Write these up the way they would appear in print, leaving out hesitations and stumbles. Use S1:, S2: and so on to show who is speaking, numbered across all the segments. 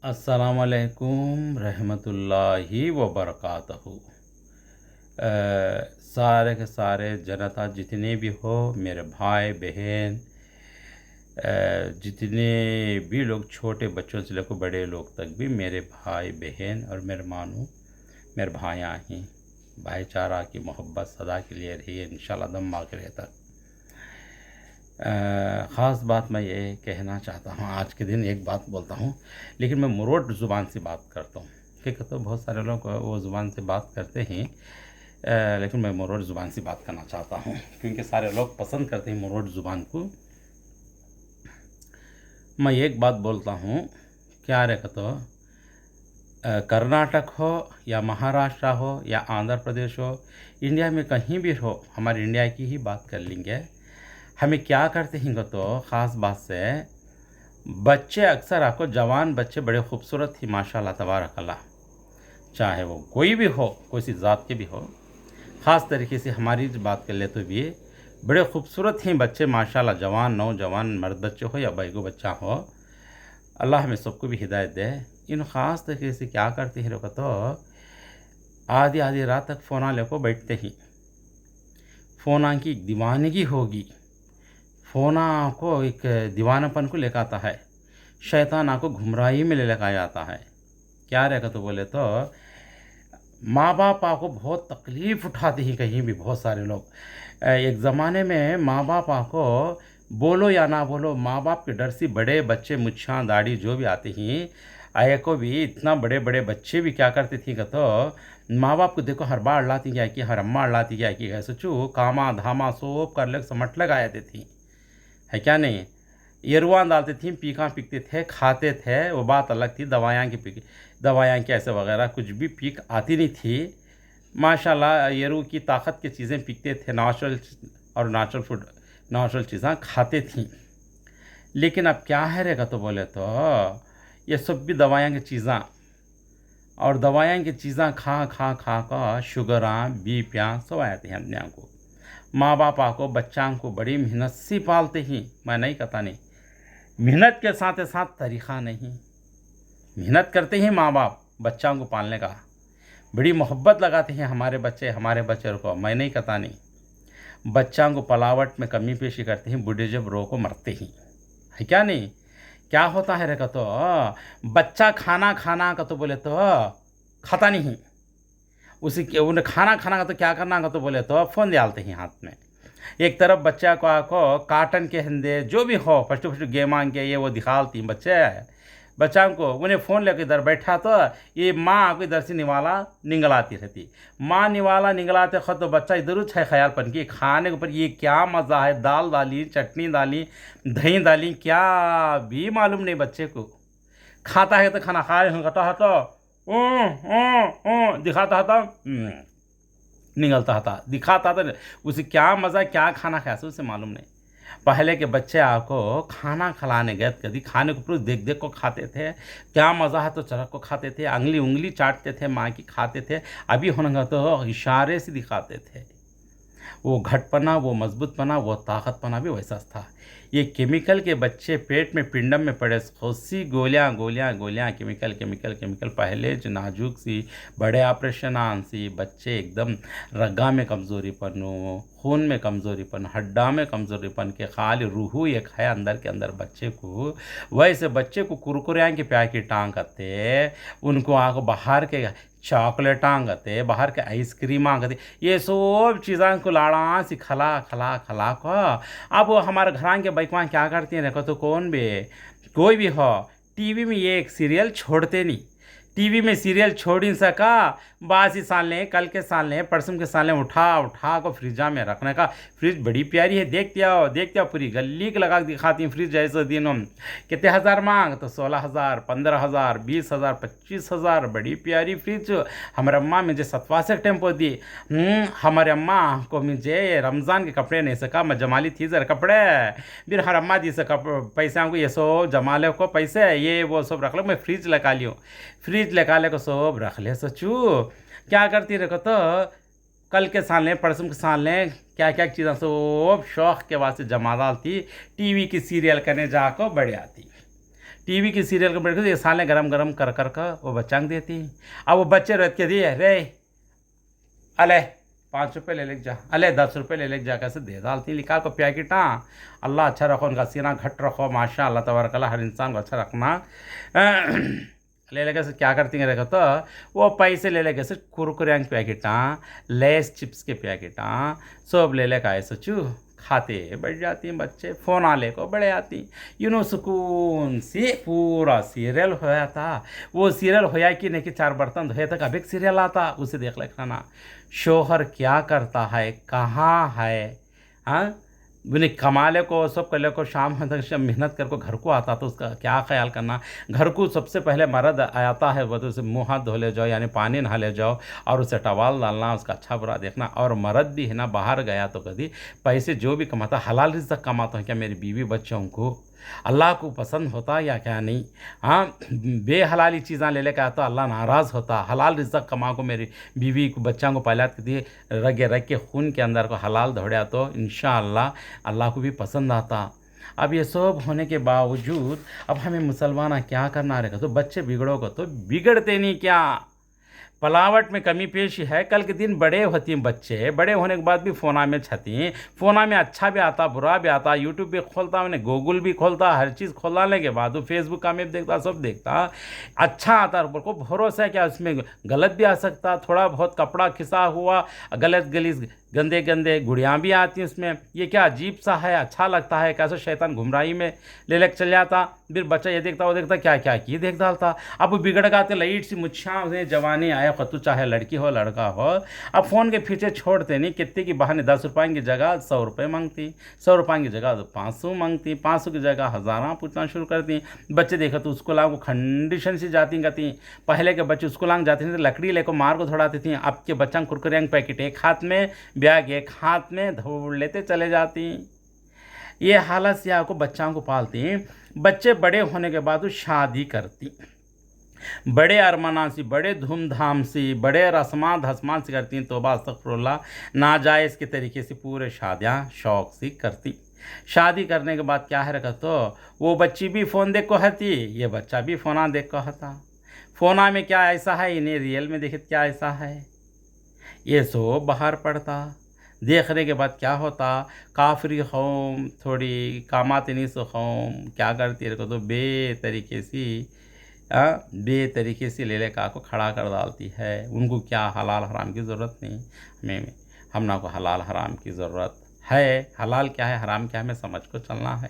S1: अस्सलामुअलैकुम रहमतुल्लाहि व बरकातहू। सारे के सारे जनता जितने भी हो, मेरे भाई बहन, जितने भी लोग, छोटे बच्चों से लेकर बड़े लोग तक भी मेरे भाई बहन और मेरे मानो मेरे भाइयाँ ही। भाईचारा की मोहब्बत सदा के लिए रही है इंशाल्लाह दम आखिर तक। ख़ास बात मैं ये कहना चाहता हूँ, आज के दिन एक बात बोलता हूँ, लेकिन मैं मुरोट ज़ुबान से बात करता हूँ। ठीक है, तो बहुत सारे लोग वो ज़ुबान से बात करते हैं, लेकिन मैं मुरोट ज़ुबान से बात करना चाहता हूँ क्योंकि सारे लोग पसंद करते हैं मुरोट ज़ुबान को। मैं एक बात बोलता हूँ, क्या रे तो कर्नाटक हो या महाराष्ट्र हो या आंध्र प्रदेश हो, इंडिया में कहीं भी हो, हमारे इंडिया की ही बात कर लेंगे। हमें क्या करते हैं तो ख़ास बात से बच्चे, अक्सर आपको जवान बच्चे बड़े खूबसूरत ही माशाल्लाह तबारक अल्लाह, चाहे वो कोई भी हो, कोई सी ज़ात के भी हो। ख़ास तरीके से हमारी बात कर ले तो भी बड़े खूबसूरत ही बच्चे माशाल्लाह, जवान नौजवान मर्द बच्चे हो या बैगो बच्चा हो, अल्लाह हमें सबको भी हिदायत दे। इन ख़ास तरीके से क्या करते हैं लोग तो आधी आधी रात तक फ़ोन लेकर बैठते हैं। फ़ोन की दीवानगी होगी, फ़ोन को एक दीवानापन को लेकर आता है, शैतान आपको गुमराही में ले लेकर जाता है। क्या रहेगा तो बोले तो माँ बाप आपको बहुत तकलीफ़ उठाते हैं कहीं भी, बहुत सारे लोग। एक ज़माने में माँ बाप आपको बोलो या ना बोलो, माँ बाप के डर से बड़े बच्चे मुच्छां दाढ़ी जो भी आते हैं, आए को भी इतना बड़े बड़े बच्चे भी क्या करते थे कि तो माँ बाप को देखो हर बार लाती क्या कि हर अम्मा लाती क्या कि है सोचो कामा धामा सोप कर लग समट लगा आते थी, है क्या नहीं। येरुआन डालते थी, पीका पीकते थे, खाते थे, वो बात अलग थी। दवाइयाँ की पीक, दवाइयाँ की ऐसे वगैरह कुछ भी पीक आती नहीं थी। माशाल्लाह येरू की ताकत की चीज़ें पीकते थे, नेचुरल और नेचुरल फूड, नेचुरल चीज़ें खाते थी। लेकिन अब क्या है रहेगा तो बोले तो ये सब भी दवाइयाँ की चीज़ें, और दवाइयाँ की चीज़ें खा खा खा कर शुगराँ बीपियाँ सब आते हैं अपने को। माँ बाप को बच्चा को बड़ी मेहनत से पालते ही, मैं नहीं कहता नहीं, मेहनत के साथ साथ तरीक़ा नहीं, मेहनत करते हैं माँ बाप बच्चों को पालने का, बड़ी मोहब्बत लगाते हैं हमारे बच्चे को, मैं नहीं कहता नहीं। बच्चों को पलावट में कमी पेशी करते हैं, बूढ़े जब रो को मरते ही, है क्या नहीं। क्या होता है रे का तो बच्चा खाना खाना का तो बोले तो खाता नहीं, उसी के उन्हें खाना खाना का तो क्या करना का तो बोले तो फ़ोन डालते हैं हाथ में। एक तरफ बच्चा को आको काटन के हंदे जो भी हो फर्स्ट फर्स्ट गेम आन के ये वो दिखाती बच्चे बच्चा को, उन्हें फ़ोन लेकर इधर बैठा तो ये माँ को इधर से निवाला निगलाती रहती। माँ निवाला निगलाते खत तो बच्चा इधर उछ है ख्यालपन की खाने के ऊपर ये क्या मज़ा है, दाल डाली, चटनी डाली, दही डाली, क्या भी मालूम नहीं बच्चे को। खाता है तो खाना खा रहे कहता है तो दिखाता है तो निगलता था, दिखाता था, उसे क्या मज़ा क्या खाना खाया उसे मालूम नहीं। पहले के बच्चे आपको खाना खिलाने गए, कभी खाने को पूरा देख देख को खाते थे, क्या मज़ा है तो चरक को खाते थे, अंगली उंगली चाटते थे, माँ की खाते थे। अभी होने तो इशारे से दिखाते थे। वो घटपना, वो मजबूतपना, वो ताकतपना भी वैसा था। ये केमिकल के बच्चे पेट में पिंडम में पड़े सी गोलियां गोलियां गोलियां, केमिकल केमिकल केमिकल, पहले जो नाजुक सी बड़े ऑपरेशन आन सी बच्चे एकदम रग्गा में कमज़ोरीपन, खून में कमज़ोरीपन, हड्डा में कमज़ोरीपन के खाली रूहू एक है अंदर के अंदर बच्चे को। वैसे बच्चे को कुरकुरियाँ के पैकेट टांग करते, उनको आको बाहर के चॉकलेट आंगते, बाहर के आइसक्रीम आंगते, ये सब चीज़ों को लाड़ा सी खला खला खला को। अब वो हमारे घर के बैकवा क्या करती हैं देखो तो कौन भी कोई भी हो, टीवी में ये एक सीरियल छोड़ते नहीं, टीवी में सीरियल छोड़ ही सका, बासी साल ने कल के साल ने परसों के साल ने उठा उठा को फ्रिजा में रखने का। फ्रिज बड़ी प्यारी है, देखते आओ पूरी गली के लगा दिखाती हैं फ्रिज। जैसे दिनों कितने हज़ार मांग तो 16,000 15,000 20,000 25,000, बड़ी प्यारी फ्रिज। हमारे अम्मा मुझे 27 टेम्पो दी। हमारे अम्मा को मुझे रमज़ान के कपड़े नहीं सका, मैं जमाली थी जरा कपड़े, फिर हर अम्मा दी से पैसा को ये सो जमाले को पैसे ये वो सब रख लो, मैं फ्रिज लगा लियो, फ्रिज लगा ले को सब रख ले। सोचू क्या करती रखो तो कल के साल ने परसों के साल ने क्या क्या चीज़ें सब शौक़ के वास्ते जमा डालती, टीवी की सीरियल करने जाकर बढ़ आती। टीवी की सीरियल को बैठ के ये साले गरम गरम कर कर का वो बच्चा को देती। अब वो बच्चे रह के दिए रे अले 5 रुपये ले लेके जा, अले 10 रुपये ले लेके जा, कैसे दे डालती लिखा को पैकेट। हाँ अल्लाह अच्छा रखो, उनका सीना घट रखो, माशा अल्लाह तबारक अल्लाह, हर इंसान को अच्छा रखना। ले लेके से क्या करती हैं रहेगा तो वो पैसे ले लेके से कुरकुरे के पैकेट, लेस चिप्स के पैकेट सब ले लेकर आए सचू खाते बैठ जाती हैं बच्चे, फ़ोन आले को बड़े आती सुकून से पूरा सीरियल होया था। वो सीरियल होया कि नहीं कि 4 बर्तन धोए तक अब एक सीरियल आता उसे देख ले खाना। शोहर क्या करता है, कहाँ है, हाँ उन्हें कमाले को सब कर ले को, शाम तक मेहनत कर को घर को आता तो उसका क्या ख्याल करना। घर को सबसे पहले मर्द आता है वो तो उसे मुँह हाथ धो ले जाओ, यानी पानी नहा ले जाओ और उसे टवाल डालना, उसका अच्छा बुरा देखना। और मर्द भी है ना बाहर गया तो कभी पैसे जो भी कमाता हलाल रिज़्क़ कमाता है क्या, मेरी बीवी बच्चों को अल्लाह को पसंद होता या क्या नहीं। हाँ बेहलाली चीज़ें ले लेकर आता अल्लाह नाराज़ होता। हलाल रिज़्क़ कमा को मेरी बीवी को बच्चों को पहला दिए रगे रग के खून के अंदर को हलाल दौड़ा तो इंशाअल्लाह अल्लाह को भी पसंद आता। अब ये सब होने के बावजूद अब हमें मुसलमान क्या करना रहेगा, तो बच्चे बिगड़ोगे तो बिगड़ते नहीं क्या, पलावट में कमी पेशी है। कल के दिन बड़े होती हैं बच्चे, बड़े होने के बाद भी फ़ोना में छती, फ़ोना में अच्छा भी आता बुरा भी आता, यूट्यूब भी खोलता उन्हें, गूगल भी खोलता, हर चीज़ खोलने के बाद वो फेसबुक का में देखता, सब देखता, अच्छा आता को भरोसा है क्या उसमें गलत भी आ सकता, थोड़ा बहुत कपड़ा खिसा हुआ गलत गलीज गंदे गंदे गुड़ियाँ भी आती हैं उसमें। ये क्या अजीब सा है, अच्छा लगता है, कैसे शैतान गुमराही में ले लेकर चल जाता। फिर बच्चा ये देखता वो देखता क्या क्या की देख डालता। अब वो बिगड़ गाते लाइट सी मुच्छा उन्हें जवानी आया खतु, चाहे लड़की हो लड़का हो, अब फ़ोन के पीछे छोड़ते नहीं। कितने की बहाने 10 रुपये की जगह 100 रुपये मांगती, 100 रुपये की जगह 500 मांगती, 500 की जगह 1000 पूछना शुरू करती। बच्चे देखो तो स्कूल को खंडिशन से जाती कहती। पहले के बच्चे स्कूल जाते थे तो लकड़ी लेकर मार को दौड़ाती थी। अब के बच्चा कुरकुरे पैकेट एक हाथ में, बैग एक हाथ में दौड़ लेते चले जाती। ये हालत से आपको बच्चों को पालती। बच्चे बड़े होने के बाद शादी करती, बड़े अरमाना से, बड़े धूमधाम से, बड़े रस्मा धस्मा से करती हैं, तौबा अस्तगफिरुल्लाह, नाजायज़ के तरीके से पूरे शादियाँ शौक़ से करती। शादी करने के बाद क्या है रखा तो वो बच्ची भी फ़ोन देख को हती, ये बच्चा भी फ़ोना देख को हता। फ़ोना में क्या ऐसा है, इन्हें रियल में देखे क्या ऐसा है, ये सो बाहर पड़ता। देखने के बाद क्या होता, काफरी कौम थोड़ी कामातनी से कौम क्या करती है तो बेतरीके से ले लेकर को खड़ा कर डालती है। उनको क्या हलाल हराम की ज़रूरत नहीं, हमें हमना को हलाल हराम की ज़रूरत है। हलाल क्या है हराम क्या है हमें समझ को चलना है।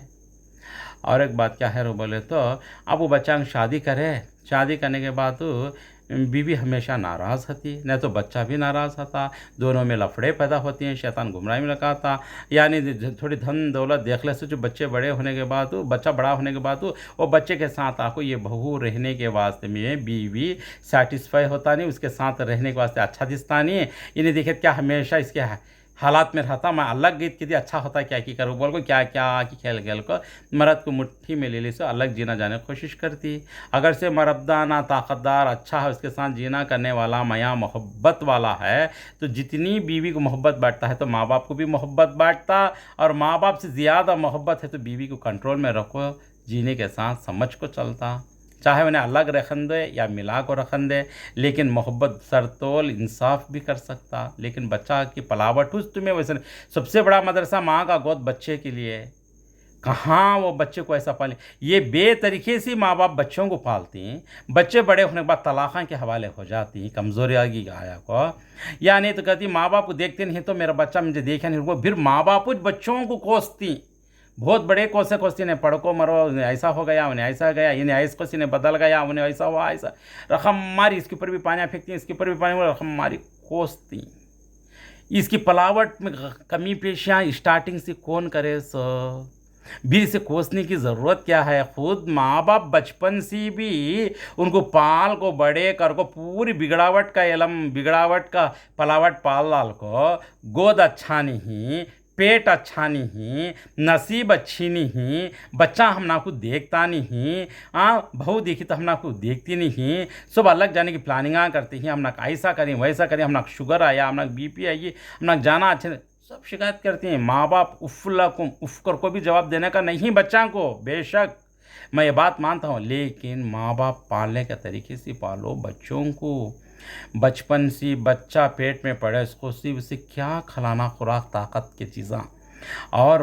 S1: और एक बात क्या है वो बोले तो अब वो बच्चा शादी करे, शादी करने के बाद तो बीवी हमेशा नाराज़ होती, नहीं तो बच्चा भी नाराज़ होता, दोनों में लफड़े पैदा होती हैं, शैतान गुमराही में लगाता। यानी थोड़ी धन दौलत देख ले से जो बच्चे बड़े होने के बाद बच्चा बड़ा होने के बाद वो बच्चे के साथ आपको ये बहू रहने के वास्ते में बीवी सेटिस्फाई होता नहीं, उसके साथ रहने के वास्ते अच्छा दिखता नहीं। इन्हें देखे क्या हमेशा इसके हालात में रहता, मैं अलग गीत कितनी अच्छा होता क्या की करूँ बोल को क्या क्या कि खेल खेल को मर्द को मुट्ठी में ले ली से अलग जीना जाने की कोशिश करती। अगर से मर्दाना ताकतदार अच्छा है, उसके साथ जीना करने वाला माया मोहब्बत वाला है, तो जितनी बीवी को मोहब्बत बांटता है तो माँ बाप को भी मोहब्बत बांटता, और माँ बाप से ज़्यादा मोहब्बत है तो बीवी को कंट्रोल में रखो, जीने के साथ समझ को चलता। चाहे उन्हें अलग रखन दे या मिला को रखन दे, लेकिन मोहब्बत सरतोल इंसाफ भी कर सकता। लेकिन बच्चा की पलावट उस तुम्हें वैसे सबसे बड़ा मदरसा माँ का गोद बच्चे के लिए, कहाँ वो बच्चे को ऐसा पाले। ये बेतरीके से माँ बाप बच्चों को पालती हैं, बच्चे बड़े होने के बाद तलाक़ के हवाले हो जाती, कमज़ोरी आ गई आया को, या नहीं तो कहती माँ बाप को देखते नहीं तो मेरा बच्चा मुझे देखे नहीं, वो फिर माँ बाप कुछ बच्चों को कोसती, बहुत बड़े कोसे ने पढ़को मरो ऐसा हो गया, उन्हें ऐसा गया, इन्हें ऐसा कोसी ने बदल गया, उन्हें ऐसा हुआ ऐसा, रकम मारी, इसके ऊपर भी पानी फेंकती, इसके ऊपर भी पानी, रकम मारी कोसती। इसकी पलावट में कमी पेशियाँ स्टार्टिंग से कौन करे सो भी इसे कोसने की ज़रूरत क्या है। खुद माँ बाप बचपन से भी उनको पाल को बड़े कर को पूरी बिगड़ावट का इलम, बिगड़ावट का पलावट पाल लाल को, गोद अच्छा नहीं, पेट अच्छा नहीं, नसीब अच्छी नहीं, बच्चा हमना को देखता नहीं, बहू देखी तो हमना को देखती नहीं, सब अलग जाने की प्लानिंग करती हैं, हमना ऐसा करें वैसा करें, हमना शुगर आया, हमना बीपी आई, हमना जाना अच्छे, सब शिकायत करती हैं। माँ बाप उफ़ को भी जवाब देने का नहीं बच्चा को, बेशक मैं ये बात मानता हूँ, लेकिन माँ बाप पालने के तरीके से पालो बच्चों को। बचपन से बच्चा पेट में पड़े उसको सिर्फ उसे क्या खिलाना, खुराक ताकत की चीज़ें। और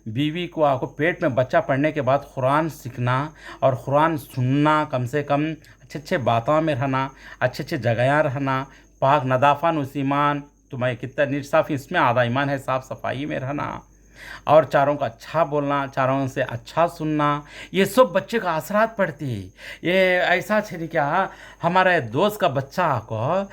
S1: बीवी को आपको पेट में बच्चा पड़ने के बाद कुरान सीखना और कुरान सुनना, कम से कम अच्छे अच्छे बातों में रहना, अच्छे अच्छे जगह रहना, पाक नदाफा नुसीमान, तुम्हें कितना नीट साफ, इसमें आधा ईमान है, साफ़ सफाई में रहना और चारों का अच्छा बोलना, चारों से अच्छा सुनना, ये सब बच्चे का असरात पड़ती है। ये ऐसा छे क्या, हमारे दोस्त का बच्चा को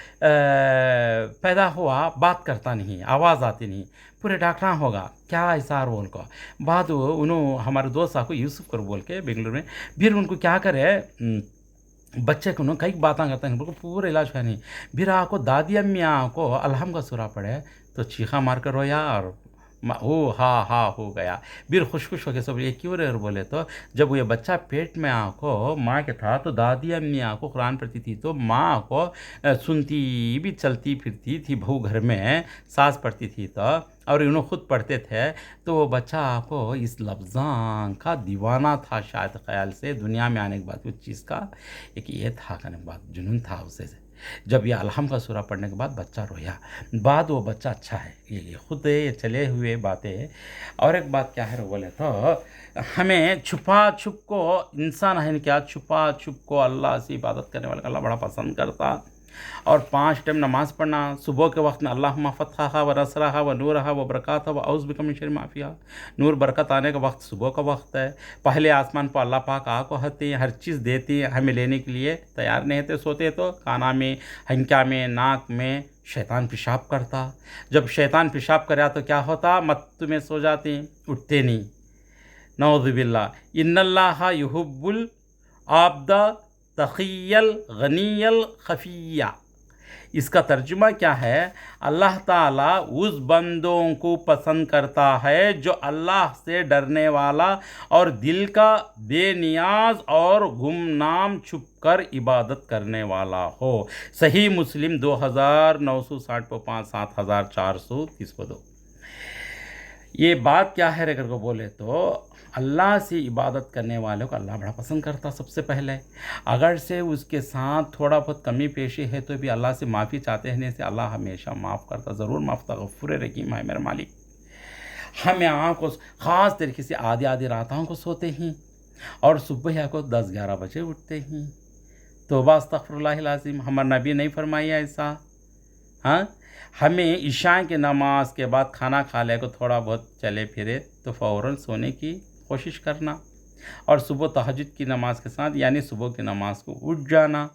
S1: पैदा हुआ, बात करता नहीं, आवाज़ आती नहीं, पूरे डॉक्टर होगा क्या ऐसा रोल को। बाद उन्होंने हमारे दोस्त को यूसुफ कर बोल के बेंगलुरु में, फिर उनको क्या करे, बच्चे को कई बातें करते हैं, उनको पूरा इलाज है नहीं। फिर आपको दादी अम्मी को अलहम का सूरा पड़े तो चीखा मार कर रोया और ओ हाँ हाँ हो गया। फिर खुश खुश होकर सब ये क्यों रे बोले तो जब ये बच्चा पेट में आको माँ के था तो दादी अम्मी को कुरान पढ़ती थी, तो माँ को सुनती भी चलती फिरती थी, बहू घर में सास पढ़ती थी तो, और इन्होंने खुद पढ़ते थे, तो वो बच्चा आपको इस लफ्ज़ां का दीवाना था शायद ख्याल से। दुनिया में आने के बाद उस चीज़ का एक ये था करने के बाद जुनून था उसे से। जब ये अलहम का सूरा पढ़ने के बाद बच्चा रोया, बाद वो बच्चा अच्छा है, ये खुद ये चले हुए बातें। और एक बात क्या है बोले तो हमें छुपा छुप को, इंसान है क्या, छुपा छुप को अल्लाह से इबादत करने वाला अल्लाह बड़ा पसंद करता। और 5 टाइम नमाज़ पढ़ना, सुबह के वक्त में अल्लाहुम्मा फ़तहा व नसरहा व नूरहा व बरकातहा व औज़ु बिका मिन शर्रि मा फ़ीहा। नूर बरकत आने का वक्त सुबह का वक्त है। पहले आसमान पर अल्लाह पाक को हती हर चीज़ देती है, हमें लेने के लिए तैयार नहीं थे, सोते तो काना में, हंका में, नाक में शैतान पेशाब करता। जब शैतान पेशाब करा तो क्या होता, मत्तु में सो जाती, उठते नहीं। नऊज़ु बिल्लाह। इन्नल्लाहा युहिब्बुल आब्दा तक़ियल गनियल खफिया। इसका तर्जुमा क्या है, अल्लाह ताला उस बंदों को पसंद करता है जो अल्लाह से डरने वाला और दिल का बेनियाज और गुमनाम छुप कर इबादत करने वाला हो। सही मुस्लिम 2960 को 5 7430 को 2। ये बात क्या है अगर को बोले तो अल्लाह से इबादत करने वालों को अल्लाह बड़ा पसंद करता सबसे पहले। अगर से उसके साथ थोड़ा बहुत कमी पेशी है तो भी अल्लाह से माफ़ी चाहते हैं, से अल्लाह हमेशा माफ़ करता, ज़रूर माफ़ करता, गफ़ूर रहीम है मेरा मालिक। हमें को ख़ास तरीके से आधी आधी रातों को सोते हैं और सुबह को 10-11 बजे उठते हैं। तौबा अस्तग़फिरुल्लाहिल अज़ीम, हमारे नबी नहीं फरमाया ऐसा। हाँ, हमें इशा की नमाज के बाद खाना खा ले को थोड़ा बहुत चले फिरे तो फ़ौरन सोने की कोशिश करना, और सुबह तहज्जुद की नमाज के साथ यानी सुबह की नमाज को उठ जाना।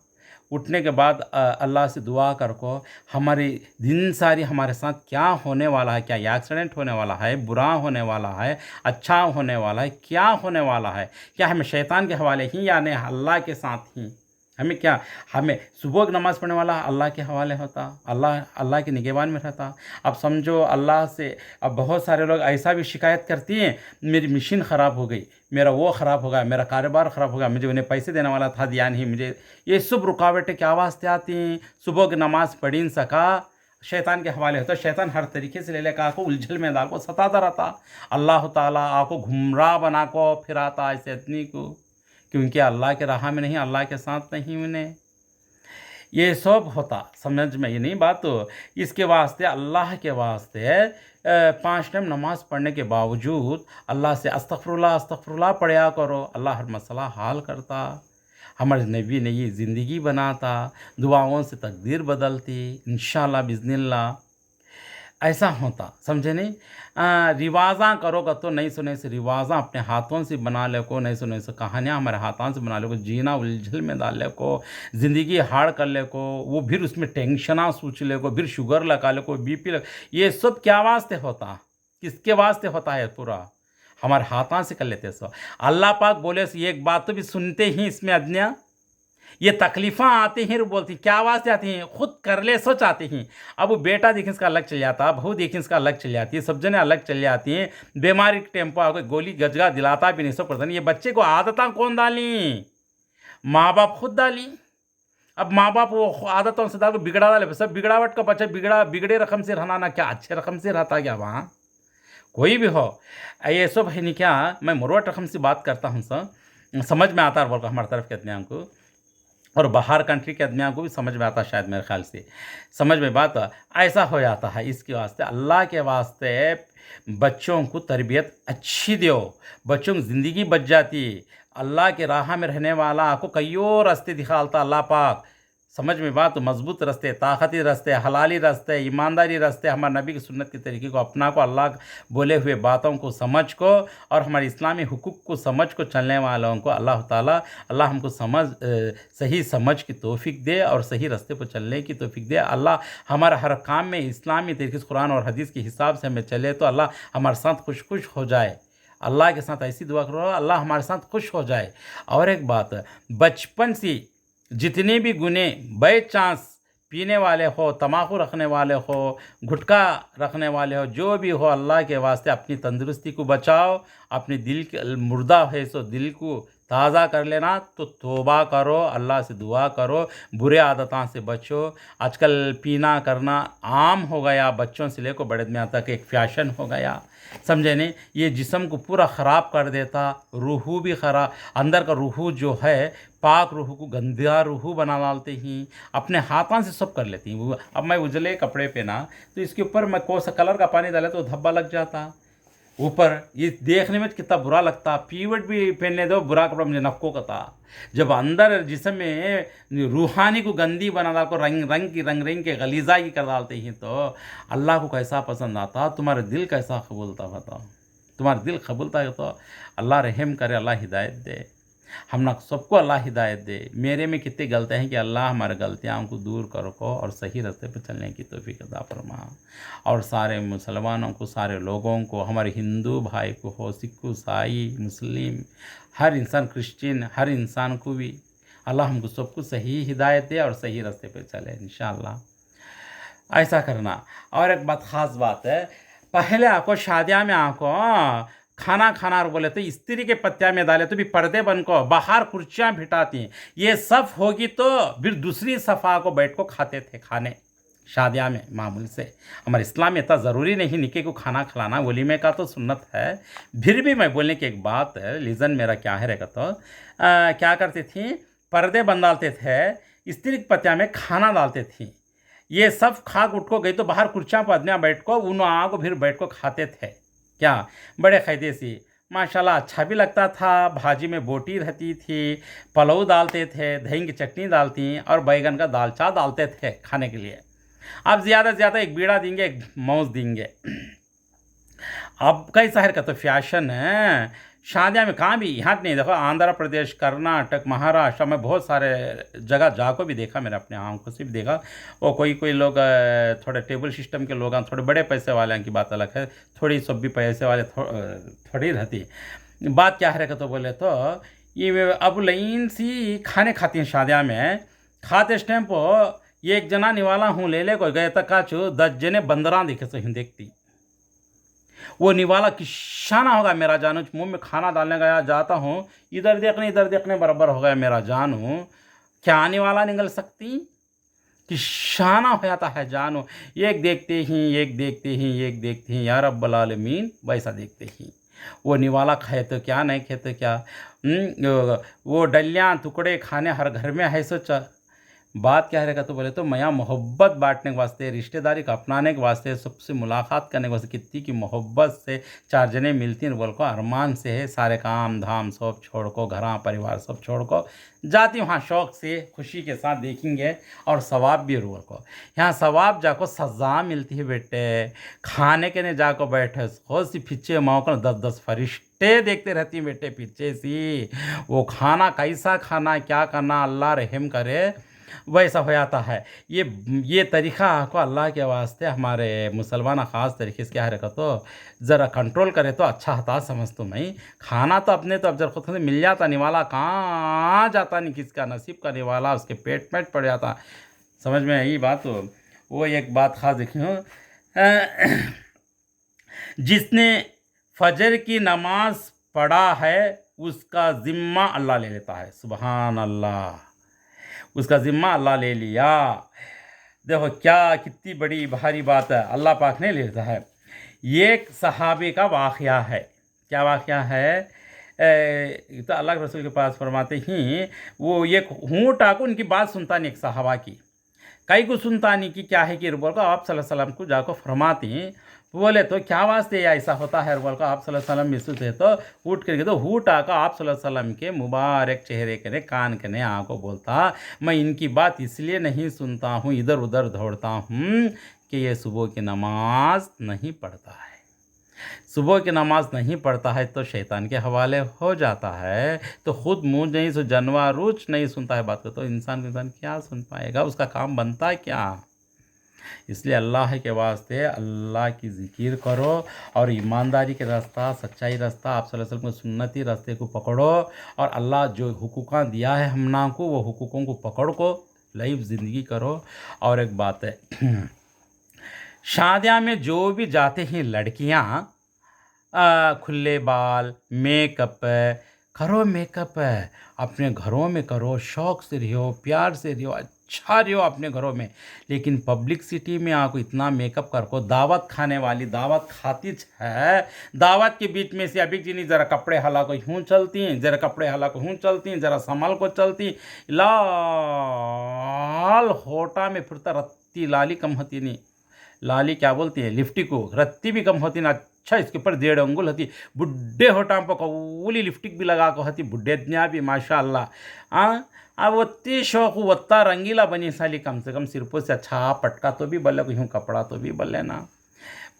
S1: उठने के बाद अल्लाह से दुआ कर को हमारी दिन सारी हमारे साथ क्या होने वाला है, क्या एक्सीडेंट होने वाला है, बुरा होने वाला है, अच्छा होने वाला है, क्या होने वाला है, क्या हमें शैतान के हवाले ही या नहीं अल्लाह के साथ ही, हमें क्या, हमें सुबह की नमाज़ पढ़ने वाला अल्लाह के हवाले होता, अल्लाह के निगहबान में रहता। अब समझो अल्लाह से, अब बहुत सारे लोग ऐसा भी शिकायत करती हैं, मेरी मशीन ख़राब हो गई, मेरा वो ख़राब हो गया, मेरा कारोबार ख़राब हो गया, मुझे उन्हें पैसे देने वाला था दिया नहीं मुझे। ये सब रुकावटें क्या वास्ते आती हैं, सुबह की नमाज़ पढ़ नहीं सका, शैतान के हवाले होता। शैतान हर तरीके से ले लेकर आपको उलझल में डाल को सताता रहता, अल्लाह ताला आपको घुमराह बना को फिराता ऐसे आदमी को, क्योंकि अल्लाह के राह में नहीं, अल्लाह के साथ नहीं उन्हें। ये सब होता, समझ में ये नहीं बात। तो इसके वास्ते अल्लाह के वास्ते 5 टाइम नमाज़ पढ़ने के बावजूद अल्लाह से अस्तग़फिरुल्लाह अस्तग़फिरुल्लाह पढ़ा करो, अल्लाह हर मसला हाल करता। हमारे नबी ने ये ज़िंदगी बनाता, दुआओं से तकदीर बदलती, इंशाअल्लाह बिज़निल्लाह ऐसा होता, समझे नहीं। रिवाज़ा करोगा तो नहीं सुने से रिवाज़ा अपने हाथों से बना ले को, नहीं सुने से कहानियाँ हमारे हाथों से बना ले को, जीना उलझल में डाल ले को, ज़िंदगी हार्ड कर ले को, वो फिर उसमें टेंशना सोच ले को, फिर शुगर लगा ले को, बीपी लग, ये सब क्या वास्ते होता, किसके वास्ते होता है, पूरा हमारे हाथों से कर लेते सो। अल्लाह पाक बोले से एक बात तो भी सुनते ही इसमें अज्ञा, ये तकलीफ़ा आती हैं, बोलती क्या वास्ते आती हैं, खुद कर ले सो चाहती हैं। अब वो बेटा देखें इसका अलग चल जाता, बहू देखें इसका अलग चल जाती है, सब जने अलग चल जाती हैं, बीमारी के टेम्पो आगे गोली गजगा दिलाता भी नहीं, सब करता नहीं। ये बच्चे को आदतें कौन डाली, माँ बाप खुद डाली। अब माँ बाप वो आदतों से डाल को बिगड़ा डाले, सब बिगड़ावट का बच्चा बिगड़े रकम से रहना ना, क्या अच्छे रकम से रहता क्या वहाँ कोई भी हो। ये सब है नहीं क्या, मैं मुरवट रकम से बात करता हूँ सर। समझ में आता है बोल हमारे तरफ के आदमियों को, और बाहर कंट्री के आदमियों को भी समझ में आता है, शायद मेरे ख्याल से समझ में बात ऐसा हो जाता है। इसके वास्ते अल्लाह के वास्ते बच्चों को तरबियत अच्छी दो, बच्चों की ज़िंदगी बच जाती। अल्लाह के राह में रहने वाला आपको कईयों रास्ते दिखाता अल्लाह पाक, समझ में बात, तो मजबूत रास्ते, ताकती रास्ते, हलाली रास्ते, ईमानदारी रास्ते, हमारे नबी की सुन्नत के तरीके को अपना को, अल्लाह बोले हुए बातों को समझ को और हमारे इस्लामी हुकूक को समझ को चलने वालों को अल्लाह ताला अल्लाह हमको सही समझ की तौफीक दे और सही रास्ते पर चलने की तौफीक दे। अल्लाह हमारा हर काम में इस्लामी तरीके से कुरान और हदीस के हिसाब से हमें चले तो अल्लाह हमारे साथ खुश हो जाए। अल्लाह के साथ ऐसी दुआ करो अल्लाह हमारे साथ खुश हो जाए। और एक बात, बचपन से जितने भी गुने बाई चांस पीने वाले हो, तम्बाकू रखने वाले हो, गुटखा रखने वाले हो, जो भी हो, अल्लाह के वास्ते अपनी तंदुरुस्ती को बचाओ। अपने दिल के मुर्दा है सो दिल को ताज़ा कर लेना, तो तौबा करो, अल्लाह से दुआ करो, बुरे आदतों से बचो। आजकल पीना करना आम हो गया, बच्चों से लेकर बड़े आदमी तक एक फैशन हो गया, समझे नहीं। ये जिस्म को पूरा ख़राब कर देता, रूह भी ख़राब, अंदर का रूह जो है पाक रूह को गंदा रूह बना डालते ही, अपने हाथों से सब कर लेती हैं। अब मैं उजले कपड़े पहना तो इसके ऊपर मैं कौन सा कलर का पानी डाले तो धब्बा लग जाता ऊपर, ये देखने में कितना बुरा लगता। पीवट भी पहनने दो, बुरा कपड़ा मुझे नक्को का था। जब अंदर जिसम में रूहानी को गंदी बना डाल को रंग के गलीज़ाई कर डालते हैं तो अल्लाह को कैसा पसंद आता, तुम्हारा दिल कैसा कबूलता बताओ। तुम्हारा दिल कबूलता है तो अल्लाह रहम करे, अल्लाह हिदायत दे, हम ना सबको अल्लाह हिदायत दे। मेरे में कितनी गलतियाँ हैं कि अल्लाह हमारे गलतियाँ को दूर करो को और सही रास्ते पर चलने की तौफीक अता फरमा। और सारे मुसलमानों को, सारे लोगों को, हमारे हिंदू भाई को हो, सिख ईसाई मुस्लिम, हर इंसान क्रिश्चियन, हर इंसान को भी अल्लाह हमको सबको सही हिदायत दे और सही रास्ते पर चले इंशाअल्लाह। ऐसा करना। और एक बात ख़ास बात है, पहले आपको शादियाँ में आपको खाना खाना और बोले तो स्त्री के पत्या में डाले तो भी पर्दे बन को बाहर कुर्सियाँ भिटाती हैं, ये सब होगी तो फिर दूसरी सफ़ा को बैठ को खाते थे खाने शादियाँ में मामूल से। हमारे इस्लाम में इतना ज़रूरी नहीं निके को खाना खिलाना, वलीमे का तो सुन्नत है। फिर भी मैं बोलने की एक बात है, रीज़न मेरा क्या है रहेगा तो क्या करती थी, पर्दे बन डालते थे, स्त्री के पत्या में खाना डालते थी, ये सब खा उठ को गई तो बाहर कुर्सियाँ पर आदमियाँ बैठ को उन आग को फिर बैठ को खाते थे, क्या बड़े क़ायदे से माशाल्लाह अच्छा भी लगता था। भाजी में बोटी रहती थी, पलऊ डालते थे, दही की चटनी डालती और बैगन का दालचा डालते थे खाने के लिए। अब ज़्यादा से ज़्यादा एक बीड़ा देंगे, एक मौज देंगे। अब कई शहर का तो फैशन है, शादियाँ में कहाँ भी, यहाँ नहीं देखो, आंध्र प्रदेश, कर्नाटक, महाराष्ट्र में बहुत सारे जगह जाको भी देखा, मैंने अपने आँखों से भी देखा। वो कोई लोग थोड़े टेबल सिस्टम के लोग, थोड़े बड़े पैसे वाले की बात अलग है, थोड़ी सब भी पैसे वाले थोड़ी रहती। बात क्या है तो बोले तो ये अब लाइन सी खाने खाती हैं शादियाँ में, खाते इस टाइम पर एक जना निवाला हूँ ले कोई गए तक काचू 10 जने बंदरा देखे सही देखती, वो निवाला किशाना होगा मेरा जानू, मुंह में खाना डालने गया जाता हूँ, इधर देखने बराबर हो गया मेरा जानू, क्या निवाला निकल सकती, किशाना हो जाता है जानू। एक देखते ही या रब्बल आलमीन, वैसा देखते ही वो निवाला खाए तो क्या, नहीं खाए तो क्या। वो डलियाँ टुकड़े खाने हर घर में है सो। बात क्या रहेगा तो बोले तो मया मोहब्बत बांटने के वास्ते, रिश्तेदारी को अपनाने के वास्ते, सबसे मुलाकात करने के वास्ते कितनी की मोहब्बत से 4 जने मिलती हैं बोल को, अरमान से है, सारे काम धाम सब छोड़ को, घरा परिवार सब छोड़ को जाती वहाँ शौक़ से खुशी के साथ देखेंगे और सवाब भी रोल को। यहाँ सवाब जाको सज़ा मिलती है बेटे, खाने के ने जाको बैठे बहुत सी पीछे मौका 10-10 फरिश्ते देखते रहती हैं बेटे पीछे सी, वो खाना कैसा खाना, क्या करना, अल्लाह रहम करे, वैसा हो जाता है। ये तरीक़ा को अल्लाह के वास्ते हमारे मुसलमान ख़ास तरीके से क्या रखा तो ज़रा कंट्रोल करे तो अच्छा होता समझ। तो मैं खाना तो अपने तो अब जब खुद से मिल जाता, निवाला कहाँ जाता, नहीं किसका नसीब का निवाला उसके पेट में पड़ जाता, समझ में यही बात। तो वो एक बात ख़ास देखी हूँ, जिसने फजर की नमाज पढ़ा है उसका ज़िम्मा अल्लाह ले लेता है, सुबहान अल्लाह, उसका ज़िम्मा अल्लाह ले लिया। देखो क्या कितनी बड़ी भारी बात है, अल्लाह पाक ने ले लेता है। ये एक सहाबी का वाक़या है, क्या वाक़या है, तो अल्लाह के रसूल के पास फरमाते ही वो एक ऊँट आको उनकी बात सुनता नहीं, एक सहाबा की कई को सुनता नहीं कि क्या है कि बोल को आप सल्लल्लाहु अलैहि वसल्लम को जाकर फरमाती हैं। बोले तो क्या वास्ते ऐसा होता है बोल को आप सल्लल्लाहु अलैहि वसल्लम महसूस है तो उठ करके तो हूट आकर आप सल्लल्लाहु अलैहि वसल्लम के मुबारक चेहरे के कान के आँखों बोलता, मैं इनकी बात इसलिए नहीं सुनता हूँ, इधर उधर दौड़ता हूँ कि ये सुबह की नमाज नहीं पढ़ता है। सुबह की नमाज नहीं पढ़ता है तो शैतान के हवाले हो जाता है, तो खुद मुँह नहीं सो जनवा रूच नहीं सुनता है बात को, तो इंसान क्या सुन पाएगा, उसका काम बनता है क्या। इसलिए अल्लाह के वास्ते अल्लाह की ज़िक्र करो और ईमानदारी के रास्ता, सच्चाई रास्ता, आप सल्लल्लाहु अलैहि वसल्लम को सुन्नती रास्ते को पकड़ो और अल्लाह जो हुकूक़ दिया है हमना को वो हुकूक़ों को पकड़ को लाइफ ज़िंदगी करो। और एक बात है शादियाँ में जो भी जाते हैं लड़कियाँ, खुले बाल, मेकअप करो, मेकअप अपने घरों में करो, शौक़ से रहो, प्यार से रहो, अच्छा रहो अपने घरों में। लेकिन पब्लिक सिटी में आपको इतना मेकअप कर को दावत खाने वाली दावत खाती है, दावत के बीच में से अभी जी ज़रा कपड़े हला को यूँ चलती हैं, ज़रा कपड़े हला को यूँ चलती हैं, ज़रा संभल को चलती, लाल होटा में फिरता रत्ती लाली कम होती नहीं, लाली क्या बोलती है लिपस्टिक को, रत्ती भी कम होती ना, अच्छा इसके ऊपर 1.5 अंगुल होती, बुढ़े होटाम पर कौली लिपस्टिक भी लगा को होती, बुढ़े भी माशाअल्लाह। अब वत्ती शौक वत्ता रंगीला बनी साली, कम से कम सिरपों से अच्छा पटका तो भी बल्ले, यूँ कपड़ा तो भी बल्ले ना।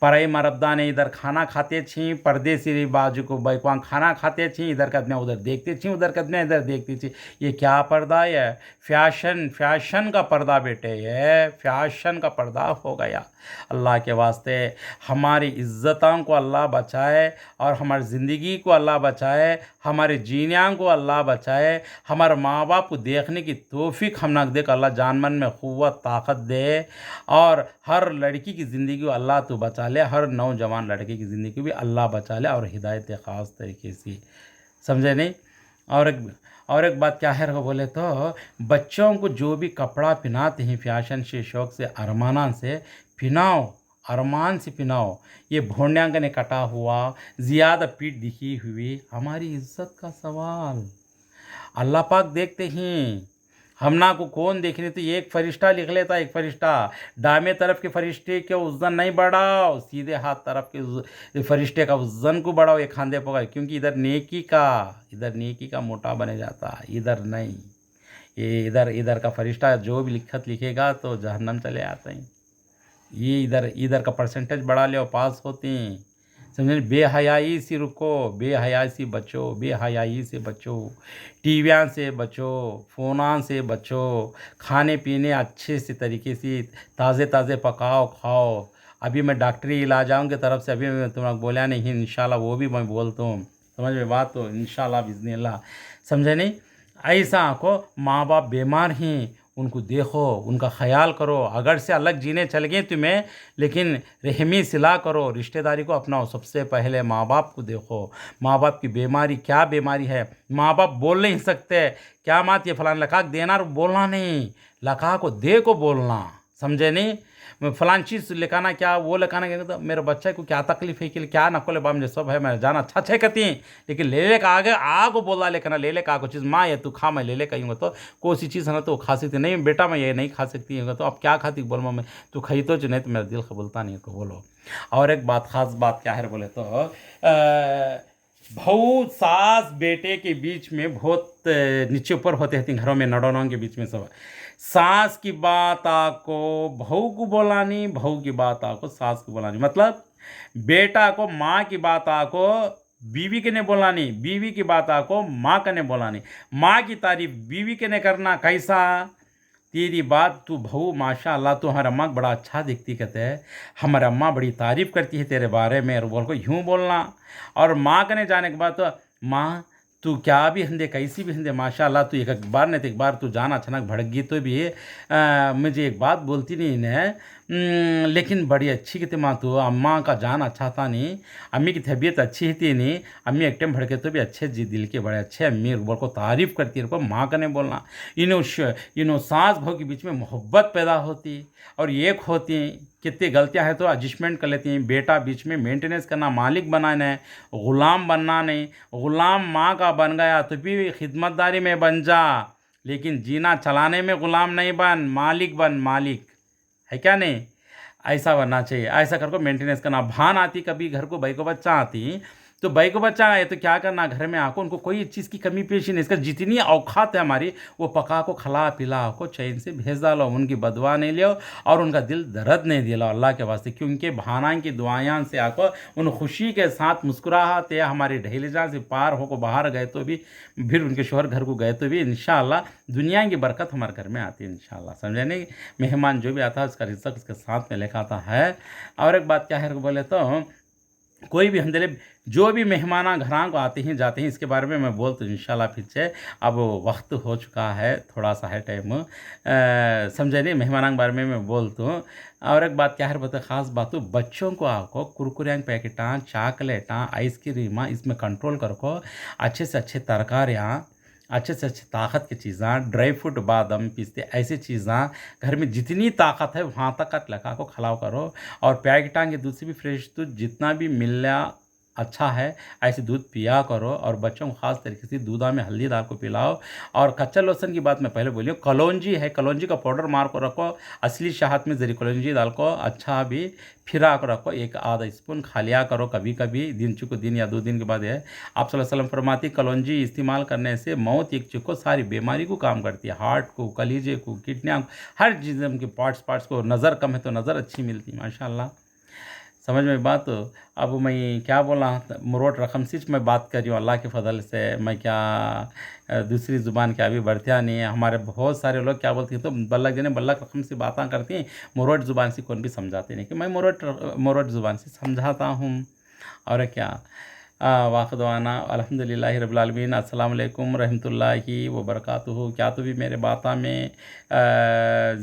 S1: पराई मरब्दा ने इधर खाना खाते छी, परदेसी बाजू को बैकवां खाना खाते छी, इधर कदने उधर देखते छी, उधर कदने इधर देखते छी। ये क्या पर्दा है, फैशन का पर्दा बेटे, ये फैशन का पर्दा हो गया। अल्लाह के वास्ते हमारी इज़्ज़तों को अल्लाह बचाए और हमारी ज़िंदगी को अल्लाह बचाए, हमारे जीने को अल्लाह बचाए, हमारे माँ बाप को देखने की तौफीक हम ना देख, अल्लाह जान मन में क़ुव्वत ताकत दे और हर लड़की की ज़िंदगी को अल्लाह तो बचा ले, हर नौजवान लड़के की ज़िंदगी को भी अल्लाह बचा ले और हिदायत ख़ास तरीके से, समझे नहीं। और एक बात क्या है बोले तो बच्चों को जो भी कपड़ा पहनाते हैं फैशन से, शौक़ से, अरमाना से पहनाओ, अरमान से पहनाओ। ये भोंड्यांग ने कटा हुआ, ज़्यादा पीठ दिखी हुई, हमारी इज़्ज़त का सवाल अल्लाह पाक देखते हैं। हमना को कौन देखने, तो एक फरिश्ता लिख लेता, एक फरिश्ता दामे तरफ के फरिश्ते के वज़न नहीं बढ़ाओ, सीधे हाथ तरफ के फरिश्ते का वज़न को बढ़ाओ, एक खांदे पकड़, क्योंकि इधर नेकी का मोटा बने जाता, इधर नहीं। ये इधर का फरिश्ता जो भी लिखेगा तो जहन्नम चले आते हैं। ये इधर का परसेंटेज बढ़ा ले और पास होते हैं, समझे। बेहयाई से रुको, बेहयाई से बचो, बेहयाई से बचो, टीवियाँ से बचो, फ़ोनां से बचो, खाने पीने अच्छे से तरीके से ताज़े पकाओ खाओ। अभी मैं डॉक्टरी इलाज की तरफ से अभी मैं तुम्हें बोला नहीं, इंशाल्लाह वो भी मैं बोलता हूँ, समझ में बात, तो इंशाल्लाह बिज़निल्लाह, समझे नहीं। ऐसा को माँ बाप बीमार हैं, उनको देखो, उनका ख्याल करो, अगर से अलग जीने चल गए तुम्हें, लेकिन रहमी सिला करो, रिश्तेदारी को अपनाओ। सबसे पहले माँ बाप को देखो, माँ बाप की बीमारी क्या बीमारी है, माँ बाप बोल नहीं सकते, क्या मात ये फलान लकाक देना, बोलना नहीं, लका को दे को बोलना, समझे नहीं। फलान चीज़ लिखाना, क्या वो लिखाना, क्या तो मेरे बच्चे को क्या तकलीफ है कि क्या नकोले बाम जो सब है, मैं जाना अच्छा छे कहती, लेकिन ले का आगे आगो बोला लेकिन ले का को चीज़ माँ ये तू खा, मैं ले कहूँगा तो कोई सी चीज़ है ना तो खा सकती नहीं, बेटा मैं ये नहीं खा सकती होगा, तो अब क्या खाती बोल मैं तू खाई तो नहीं, तो मेरा दिल बोलता नहीं तो बोलो। और एक बात ख़ास बात क्या है बोले तो भाऊ सास बेटे के बीच में बहुत नीचे ऊपर होते हैं घरों में, नड़ोनों के बीच में सब। सास की बात आको बहू को बोलानी, बहू की बात आको सास को बोलानी, मतलब बेटा को माँ की बात आको बीवी के ने बोलानी, बीवी की बात आको माँ के ने बोलानी, माँ की तारीफ बीवी के ने करना। कैसा तेरी बात तू बहू माशाअल्लाह तो हमारा अम्मा बड़ा अच्छा दिखती, कहते हैं हमारे अम्मा बड़ी तारीफ़ करती है तेरे बारे में, और बोल को यूँ बोलना। और माँ करने जाने के बाद तो माँ तू क्या भी हंदे, कैसी भी हंदे माशाअल्लाह, तू एक बार नहीं तो एक बार तू जान अचानक भड़क गई तो भी मुझे एक बात बोलती नहीं इन्हें, लेकिन बड़ी अच्छी की माँ तो अम्मा का जान अच्छा था नहीं, अम्मी की तबीयत अच्छी थी नहीं, अम्मी एक टाइम भड़के तो भी अच्छे जी दिल के बड़े अच्छे अम्मी बोल को तारीफ़ करती है, माँ का नहीं बोलना। इन्हों सास बहू के बीच में मोहब्बत पैदा होती और एक होती। कितनी गलतियां हैं तो एडजस्टमेंट कर लेती हैं। बेटा बीच में मेंटेनेंस करना, मालिक बनाना है, ग़ुलाम बनना नहीं। ग़ुलाम माँ का बन गया तो भी खिदमतदारी में बन जा, लेकिन जीना चलाने में ग़ुलाम नहीं बन, मालिक बन, मालिक है क्या नहीं। ऐसा बनना चाहिए, ऐसा करके मेंटेनेंस करना। भान आती कभी घर को, भाई को बच्चा आती तो भाई को बच्चा आए तो क्या करना, घर में आको उनको कोई चीज़ की कमी पेशी नहीं, इसका जितनी औकात है हमारी वो पका को खिला पिला को चैन से भेज डालो, उनकी बदवा नहीं लियो और उनका दिल दर्द नहीं दिला अल्लाह के वास्ते, क्योंकि भाना की दुआयां से आको उन खुशी के साथ मुस्कुराहते हमारी ढहेलिजा से पार हो को बाहर गए तो भी, फिर उनके शोहर घर को गए तो भी इंशाअल्लाह दुनिया की बरकत हमारे घर में आती है इंशाअल्लाह। समझे नहीं। मेहमान जो भी आता है उसका रिज़्क़ उसके साथ में लेकर आता है। और एक बात क्या है बोले तो कोई भी हमदले जो भी मेहमान घरां को आते हैं जाते हैं, इसके बारे में मैं बोलता हूँ इंशाल्लाह फिर से। अब वक्त हो चुका है, थोड़ा सा है टाइम, समझे नहीं। मेहमान के बारे में मैं बोलता हूँ। और एक बात क्या है बता, ख़ास बात तो बच्चों को आपको कुरकुरे पैकेटां, चॉकलेटां, आइसक्रीमां इसमें कंट्रोल करो। अच्छे से अच्छे तरकारियाँ, अच्छे से अच्छी ताकत की चीज़ें, ड्राई फ्रूट, बादाम, पिस्ते, ऐसी चीज़ें घर में जितनी ताकत है वहाँ तक लगा को खिलाओ करो। और पैकेटां के दूध से भी फ्रेश दूध जितना भी मिलना अच्छा है ऐसे दूध पिया करो। और बच्चों को ख़ास तरीके से दूधा में हल्दी डाल को पिलाओ। और कच्चा लोसन की बात मैं पहले बोली, कलौंजी है, कलौंजी का पाउडर मार को रखो, असली शहद में ज़री कलौंजी डाल को अच्छा भी फिरा कर रखो, एक आधा स्पून खा लिया करो कभी कभी, दिन चुको दिन या 2 दिन के बाद है। आप सल्लल्लाहु अलैहि वसल्लम फरमाती कलौंजी इस्तेमाल करने से मौत एक चुको सारी बीमारी को काम करती है, हार्ट को, कलीजे को, किडनियाँ को, हर जिस्म के पार्ट्स को। नज़र कम है तो नज़र अच्छी मिलती है माशाल्लाह। समझ में बात। अब मैं क्या बोला, मुरोट रकम से मैं बात कर रही हूँ अल्लाह के फजल से। मैं क्या दूसरी ज़ुबान क्या अभी बढ़तिया नहीं है। हमारे बहुत सारे लोग क्या बोलते हैं तो बल्लक जने बल्लक रकम से बातें करती हैं, मुरोट ज़ुबान से कौन भी समझाते नहीं कि मैं मुरोट ज़ुबान से समझाता हूँ। और क्या वाखदवाना अल्हम्दुलिल्लाहि रब्बिल आलमीन। अस्सलाम वालेकुम रहमतुल्लाहि व बरकातुहू। क्या तो भी मेरे बाता में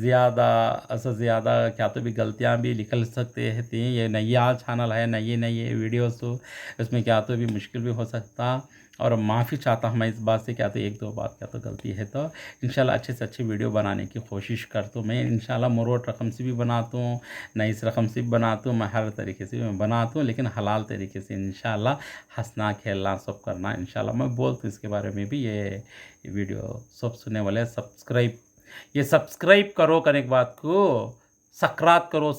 S1: ज़्यादा ज़्यादा क्या तो भी गलतियाँ भी निकल सकते हैं। ये नया चैनल है, नई वीडियोस तो इसमें क्या तो भी मुश्किल भी हो सकता। और माफ़ी चाहता हूँ मैं इस बात से, क्या तो 1-2 बात क्या तो गलती है तो इंशाल्लाह अच्छे से अच्छी वीडियो बनाने की कोशिश करता हूँ मैं। इंशाल्लाह मुरोट रकम से भी बनाता हूँ, नईस रकम से भी बनाता हूँ, मैं हर तरीके से भी मैं बनाता हूँ, लेकिन हलाल तरीके से इंशाल्लाह। हंसना खेलना सब करना इंशाल्लाह मैं बोलता हूँ इसके बारे में भी। ये वीडियो सब सुनने वाले सब्सक्राइब करो, करने के बाद को सक्रात करो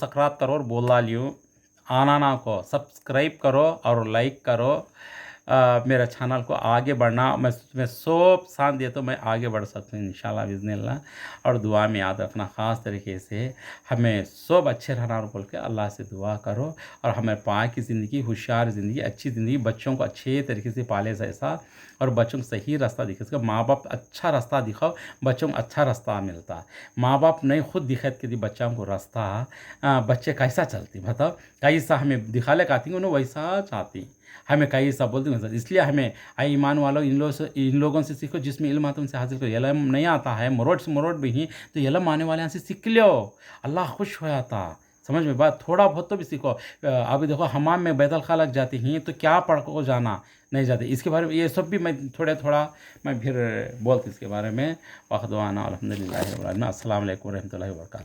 S1: और बोला लियो आना ना को सब्सक्राइब करो और लाइक करो। मेरा चैनल को आगे बढ़ना, मैं सब साथ दिया तो मैं आगे बढ़ सकता हूँ इंशाल्लाह बिज़निल्लाह। और दुआ में याद रखना ख़ास तरीके से हमें सब अच्छे रहना बोल के अल्लाह से दुआ करो। और हमें पाक की ज़िंदगी, होशियार ज़िंदगी, अच्छी ज़िंदगी, बच्चों को अच्छे तरीके से पाले ऐसा, और बच्चों को सही रास्ता दिखे। इसका माँ बाप अच्छा रास्ता दिखाओ, बच्चों को अच्छा रास्ता मिलता। माँ बाप नहीं खुद दिखाते कि बच्चों को रास्ता बच्चे कैसा चलती बताओ, कैसा हमें दिखा ले कहती उन्हें वैसा चाहती, हमें कई सब बोलते हैं। इसलिए हमें आई ईमान वालों इन लोगों से सीखो जिसमें इल्म आता उनसे हासिल करो। इल्म नहीं आता है मुरोट भी ही तो इल्म आने वाले यहाँ से सीख लो, अल्लाह खुश हो जाता। समझ में बात, थोड़ा बहुत तो भी सीखो। अभी देखो हमाम में बैतुल खाला लग जाती हैं तो क्या पढ़ को जाना नहीं जाते, इसके बारे में ये सब भी मैं थोड़ा मैं फिर बोलती इसके बारे में। वाखदवाना अल्हम्दुलिल्लाहि रब्बिल आलमीन। अस्सलाम वालेकुम रहमतुल्लाहि व बरकातहू।